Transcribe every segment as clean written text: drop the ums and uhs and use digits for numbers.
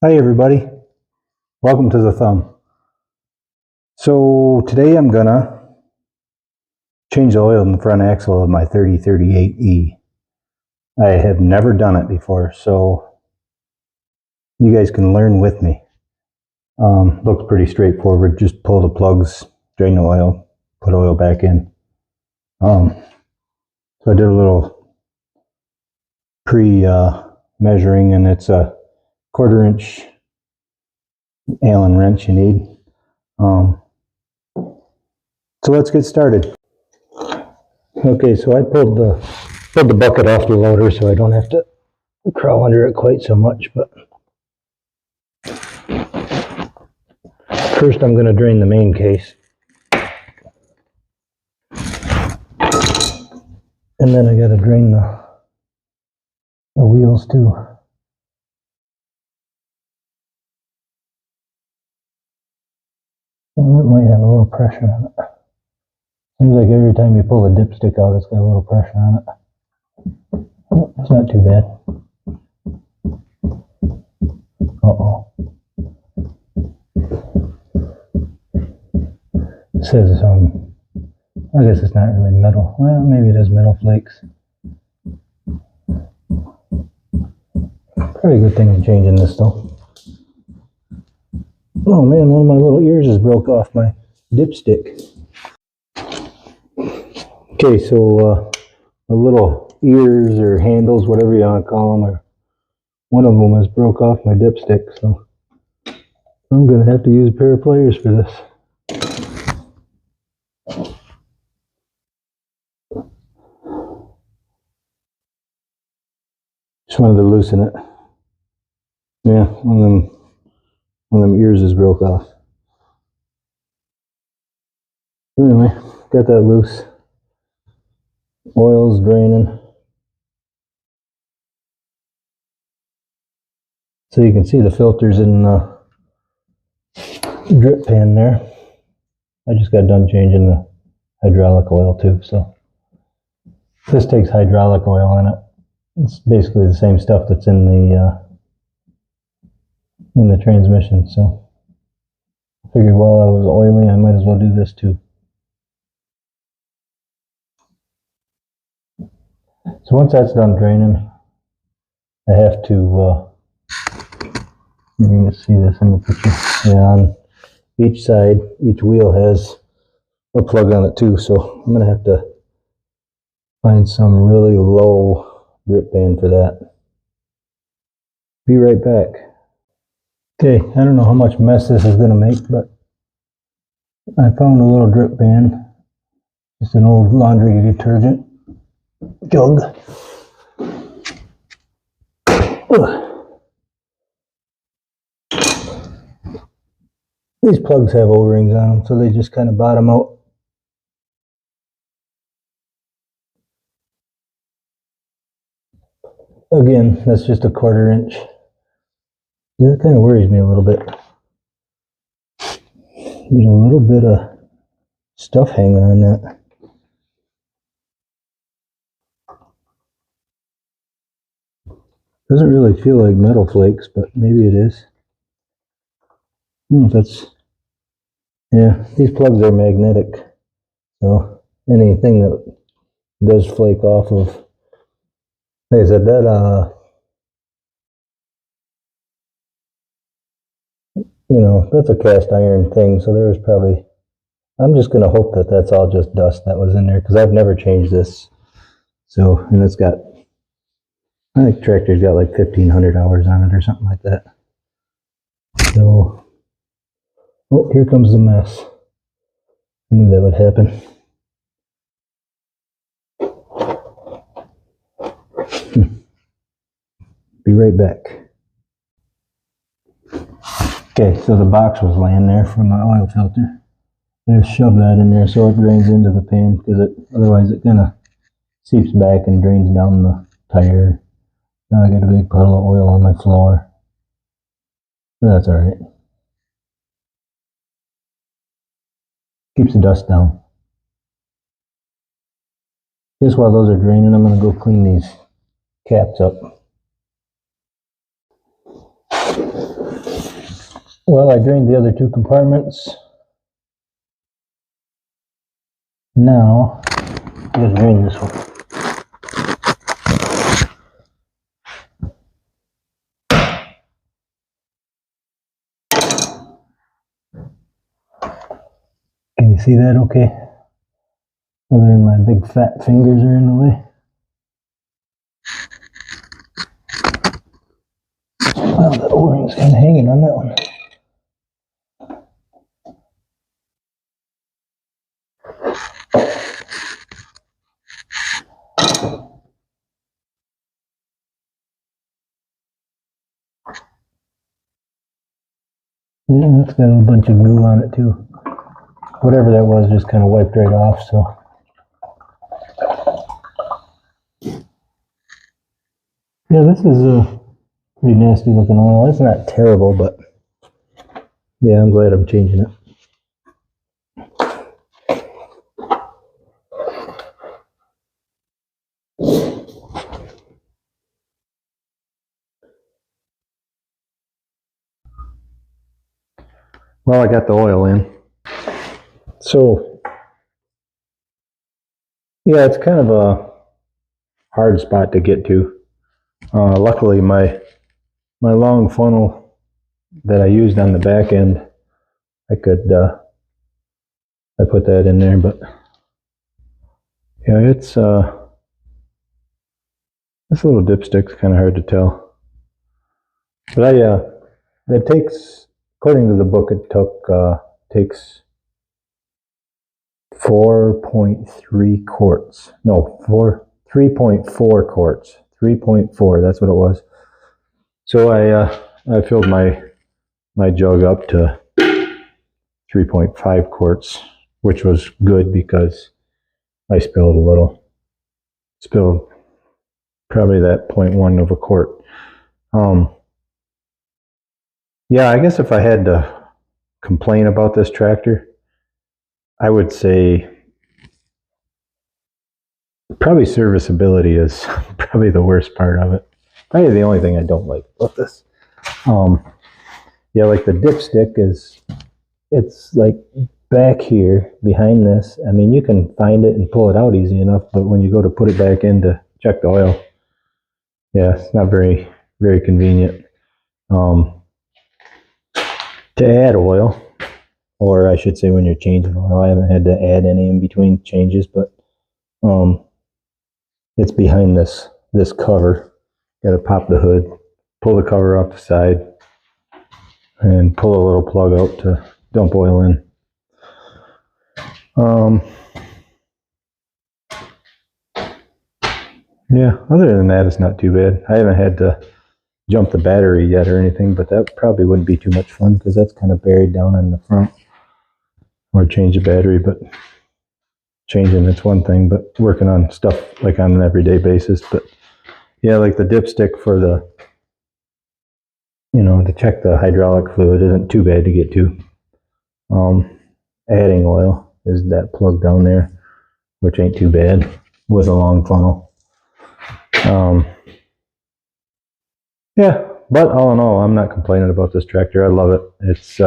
Hi everybody, welcome to the thumb. So today I'm gonna change the oil in the front axle of my 3038E. I have never done it before, so you guys can learn with me. Looks pretty straightforward. Just pull the plugs, drain the oil, put oil back in. So I did a little pre-measuring, and it's a 1/4 inch Allen wrench you need. So let's get started. Okay, so I pulled the bucket off the loader so I don't have to crawl under it quite so much, but first I'm going to drain the main case. And then I got to drain the wheels too. Well, that might have a little pressure on it. Seems like every time you pull the dipstick out, it's got a little pressure on it. Oh, it's not too bad. Uh-oh. It says I guess it's not really metal. Well, maybe it is metal flakes. Probably a good thing I'm changing this though. Oh man, one of my little ears is broke off my dipstick. Okay, so the little ears or handles, whatever you want to call them, one of them has broke off my dipstick, so I'm going to have to use a pair of pliers for this. Just wanted to loosen it. Yeah, one of them ears is broke off. Anyway, got that loose. Oil's draining. So you can see the filters in the drip pan there. I just got done changing the hydraulic oil too, so this takes hydraulic oil in it. It's basically the same stuff that's in the transmission, so I figured while I was oily I might as well do this too. So once that's done draining, I have to you can see this in the picture. Yeah, on each side, each wheel has a plug on it too, so I'm going to have to find some really low drip band for that. Be right back. Okay, I don't know how much mess this is going to make, but I found a little drip band. Just an old laundry detergent jug. These plugs have O-rings on them, so they just kind of bottom out. Again, that's just a 1/4 inch. Yeah, that kind of worries me a little bit. There's a little bit of stuff hanging on that. Doesn't really feel like metal flakes, but maybe it is. I don't know if that's... Yeah, these plugs are magnetic, so anything that does flake off of... Like I said, that, you know, that's a cast iron thing, so there was probably... I'm just going to hope that that's all just dust that was in there, because I've never changed this. So, and it's got... I think tractor's got like 1,500 hours on it or something like that. So... Oh, here comes the mess. I knew that would happen. Be right back. Okay, so the box was laying there from my oil filter. I just shove that in there so it drains into the pan, because otherwise it kind of seeps back and drains down the tire. Now I got a big puddle of oil on my floor. But that's alright. Keeps the dust down. Just while those are draining, I'm going to go clean these caps up. Well, I drained the other two compartments. Now, I'm going to drain this one. Can you see that okay? Other than my big fat fingers are in the way. Well, the O-ring's kind of hanging on that one. Yeah, it's got a bunch of glue on it too. Whatever that was just kind of wiped right off, so. Yeah, this is a pretty nasty looking oil. It's not terrible, but yeah, I'm glad I'm changing it. Well, I got the oil in. So, yeah, it's kind of a hard spot to get to. Luckily, my long funnel that I used on the back end, I put that in there, but yeah, it's this little dipstick's kind of hard to tell. But it takes, according to the book, it takes 4.3 quarts. No, 3.4 quarts. 3.4, that's what it was. So I filled my jug up to 3.5 quarts, which was good because I spilled a little. Spilled probably that 0.1 of a quart. Yeah, I guess if I had to complain about this tractor, I would say probably serviceability is probably the worst part of it. Probably the only thing I don't like about this. Yeah, like the dipstick it's like back here behind this. I mean, you can find it and pull it out easy enough, but when you go to put it back in to check the oil, yeah, it's not very, very convenient. To add oil, or I should say when you're changing oil, I haven't had to add any in between changes, but it's behind this cover. Got to pop the hood, pull the cover off the side, and pull a little plug out to dump oil in. Yeah, other than that, it's not too bad. I haven't had to jump the battery yet or anything, but that probably wouldn't be too much fun because that's kind of buried down in the front. Or change the battery, but changing it's one thing, but working on stuff like on an everyday basis. But yeah, like the dipstick for the, to check the hydraulic fluid isn't too bad to get to. Adding oil is that plug down there, which ain't too bad with a long funnel. Yeah, but all in all, I'm not complaining about this tractor. I love it. It's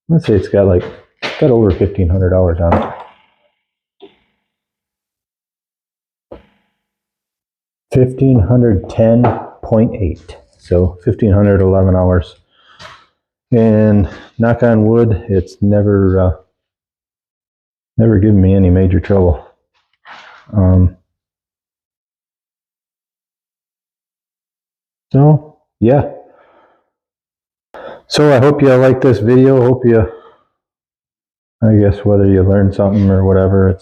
let's say it's got over 1,500 hours on it. 1,510.8. So 1,511 hours. And knock on wood, it's never given me any major trouble. So yeah. So I hope you like this video. Hope you, I guess whether you learned something or whatever,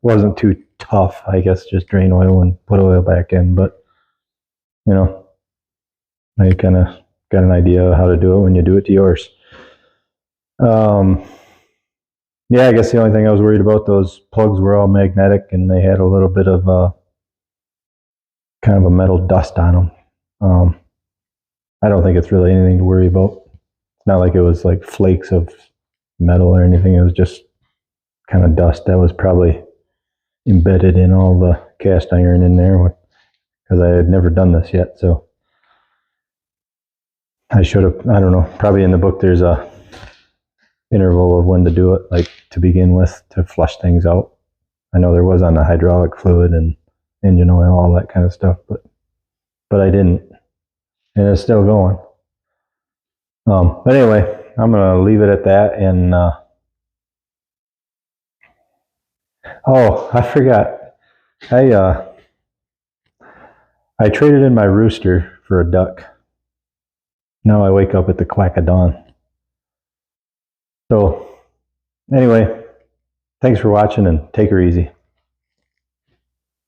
wasn't too tough. I guess just drain oil and put oil back in, but now you kind of got an idea of how to do it when you do it to yours. Yeah, I guess the only thing I was worried about, those plugs were all magnetic and they had a little bit of kind of a metal dust on them. I don't think it's really anything to worry about. It's not like it was like flakes of metal or anything. It was just kind of dust that was probably embedded in all the cast iron in there because I had never done this yet. So I should have, I don't know, probably in the book there's a interval of when to do it, like to begin with, to flush things out. I know there was on the hydraulic fluid and engine oil, all that kind of stuff, but I didn't, and it's still going. But anyway, I'm gonna leave it at that. And oh, I forgot. I traded in my rooster for a duck. Now I wake up at the quack of dawn. So anyway, thanks for watching and take her easy.